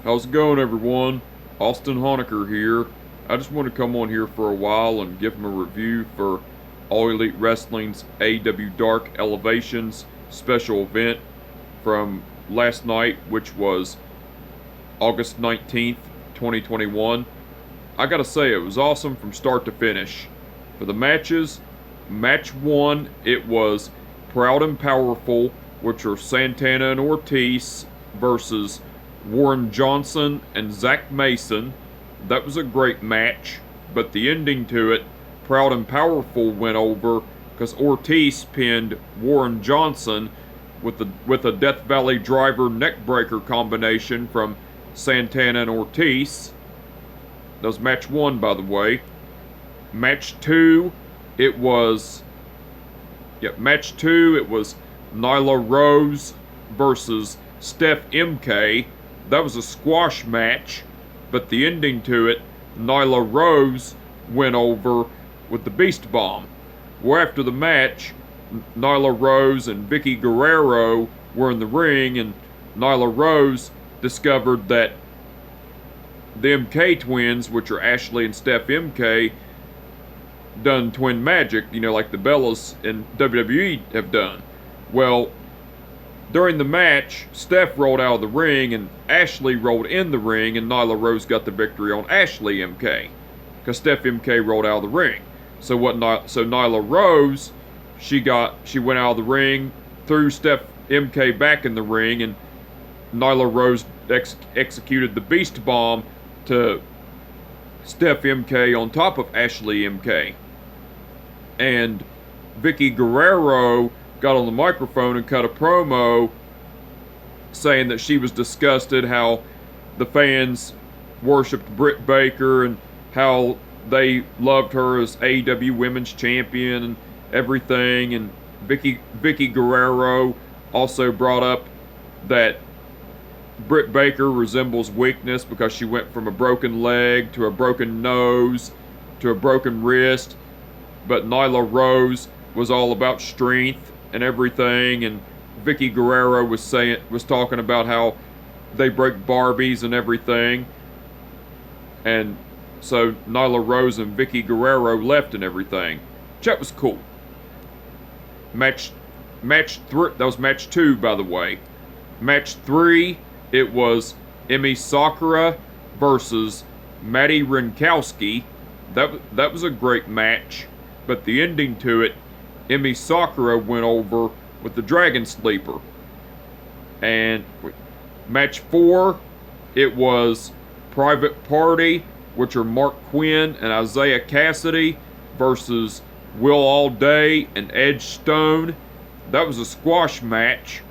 How's it going, everyone? Austin Honecker here. I just want to come on here for a while and give him a review for All Elite Wrestling's AEW Dark Elevations special event from last night, which was August 19th, 2021. I gotta say, it was awesome from start to finish. For the matches, match 1, it was Proud and Powerful, which are Santana and Ortiz versus Warren Johnson and Zach Mason. That was a great match, but the ending to it, Proud and Powerful went over because Ortiz pinned Warren Johnson with a Death Valley Driver neckbreaker combination from Santana and Ortiz. That was match 1, by the way. Match 2, it was Nyla Rose versus Steph MK. That was a squash match, but the ending to it, Nyla Rose went over with the Beast Bomb. Well, after the match, Nyla Rose and Vicky Guerrero were in the ring, and Nyla Rose discovered that the MK twins, which are Ashley and Steph MK, done twin magic, like the Bellas in WWE have done. Well, during the match, Steph rolled out of the ring and Ashley rolled in the ring, and Nyla Rose got the victory on Ashley MK because Steph MK rolled out of the ring. So Nyla Rose, she went out of the ring, threw Steph MK back in the ring, and Nyla Rose executed the Beast Bomb to Steph MK on top of Ashley MK. And Vicky Guerrero got on the microphone and cut a promo saying that she was disgusted how the fans worshipped Britt Baker and how they loved her as AEW Women's Champion and everything. And Vicky Guerrero also brought up that Britt Baker resembles weakness because she went from a broken leg to a broken nose to a broken wrist, but Nyla Rose was all about strength and everything. And Vicky Guerrero was talking about how they break Barbies and everything, and so Nyla Rose and Vicky Guerrero left and everything. That was cool. Match 3, that was match 2, by the way. Match 3, it was Emmy Sakura versus Maddie Ronkowski. That was a great match, but the ending to it, Emmy Sakura went over with the Dragon Sleeper. And match 4, it was Private Party, which are Mark Quinn and Isaiah Cassidy versus Will All Day and Edge Stone. That was a squash match,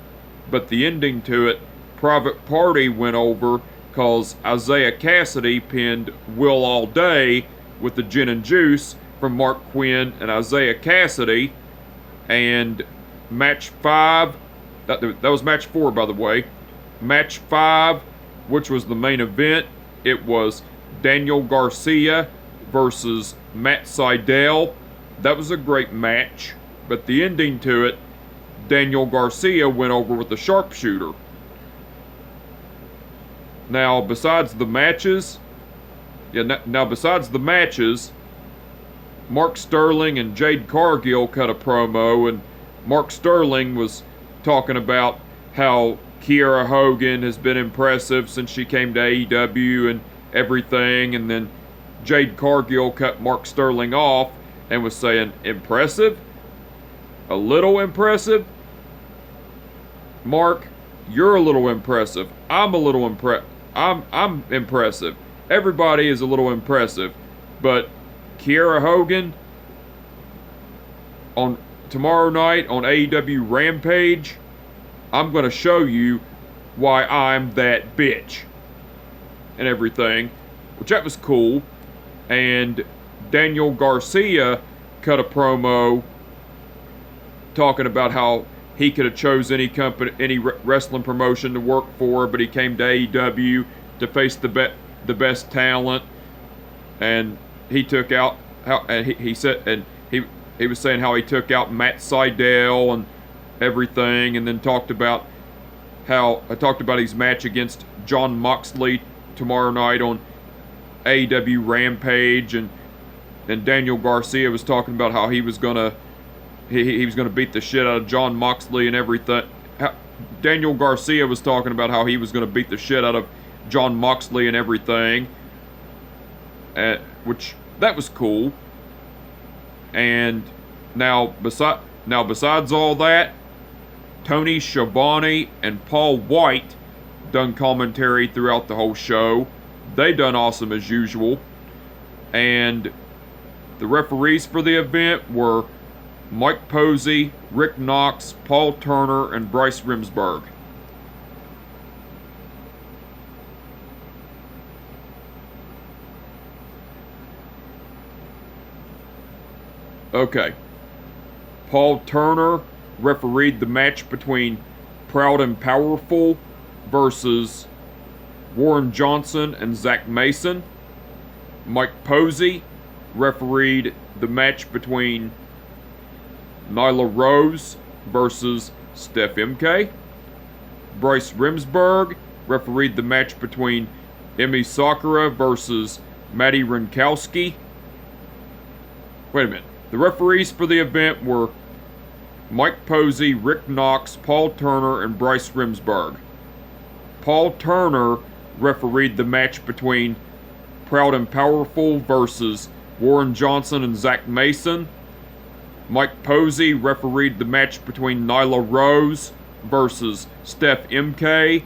but the ending to it, Private Party went over because Isaiah Cassidy pinned Will All Day with the Gin and Juice from Mark Quinn and Isaiah Cassidy. And match 5, that was match 4, by the way. Match 5, which was the main event, it was Daniel Garcia versus Matt Seidel. That was a great match, but the ending to it, Daniel Garcia went over with the sharpshooter. Now, besides the matches, Mark Sterling and Jade Cargill cut a promo, and Mark Sterling was talking about how Kiera Hogan has been impressive since she came to AEW and everything, and then Jade Cargill cut Mark Sterling off and was saying, impressive? A little impressive? Mark, you're a little impressive. I'm a little I'm impressive. Everybody is a little impressive, but Kiera Hogan on tomorrow night on AEW Rampage, I'm going to show you why I'm that bitch and everything, which that was cool. And Daniel Garcia cut a promo talking about how he could have chose any company, any wrestling promotion to work for, but he came to AEW to face the best talent, and he took out he was saying how he took out Matt Seidel and everything, and then talked about how I talked about his match against Jon Moxley tomorrow night on AEW Rampage, and Daniel Garcia was talking about how he was gonna beat the shit out of Jon Moxley and everything. Daniel Garcia was talking about how he was gonna beat the shit out of Jon Moxley and everything, which that was cool. And now besides all that, Tony Schiavone and Paul White done commentary throughout the whole show. They done awesome as usual. And the referees for the event were Mike Posey, Rick Knox, Paul Turner, and Bryce Remsburg. Okay. Paul Turner refereed the match between Proud and Powerful versus Warren Johnson and Zach Mason. Mike Posey refereed the match between Nyla Rose versus Steph MK. Bryce Remsburg refereed the match between Emmy Sakura versus Maddie Ronkowski. Wait a minute. The referees for the event were Mike Posey, Rick Knox, Paul Turner, and Bryce Remsburg. Paul Turner refereed the match between Proud and Powerful versus Warren Johnson and Zach Mason. Mike Posey refereed the match between Nyla Rose versus Steph MK.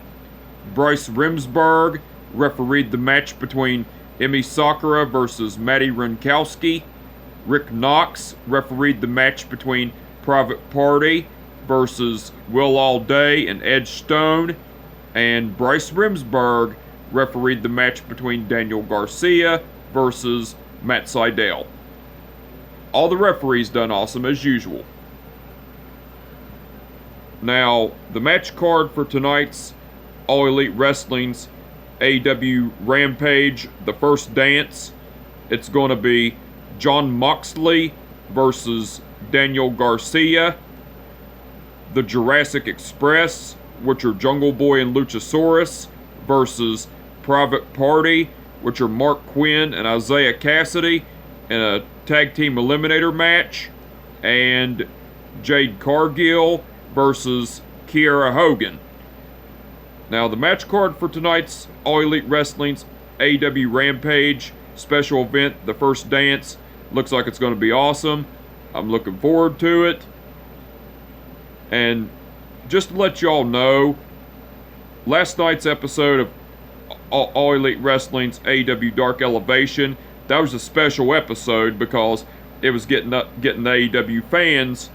Bryce Remsburg refereed the match between Emmy Sakura versus Maddie Ronkowski. Rick Knox refereed the match between Private Party versus Will All Day and Edge Stone. And Bryce Remsburg refereed the match between Daniel Garcia versus Matt Seidel. All the referees done awesome as usual. Now, the match card for tonight's All Elite Wrestling's AEW Rampage, the first dance, it's going to be Jon Moxley versus Daniel Garcia. The Jurassic Express, which are Jungle Boy and Luchasaurus, versus Private Party, which are Mark Quinn and Isaiah Cassidy, in a tag team eliminator match. And Jade Cargill versus Kiera Hogan. Now, the match card for tonight's All Elite Wrestling's AEW Rampage special event, the first dance, looks like it's going to be awesome. I'm looking forward to it. And just to let y'all know, last night's episode of All Elite Wrestling's AEW Dark Elevation, that was a special episode because it was getting the AEW fans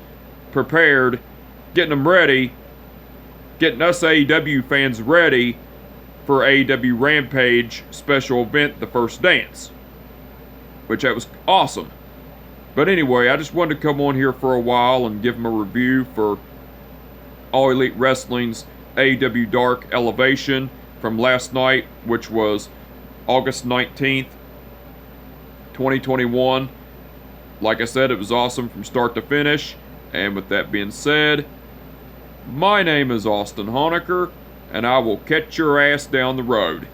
prepared, getting them ready, getting us AEW fans ready for AEW Rampage special event, the first dance, which that was awesome. But anyway, I just wanted to come on here for a while and give them a review for All Elite Wrestling's AEW Dark Elevation from last night, which was August 19th, 2021. Like I said, it was awesome from start to finish. And with that being said, my name is Austin Honecker, and I will catch your ass down the road.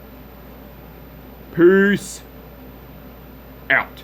Peace out.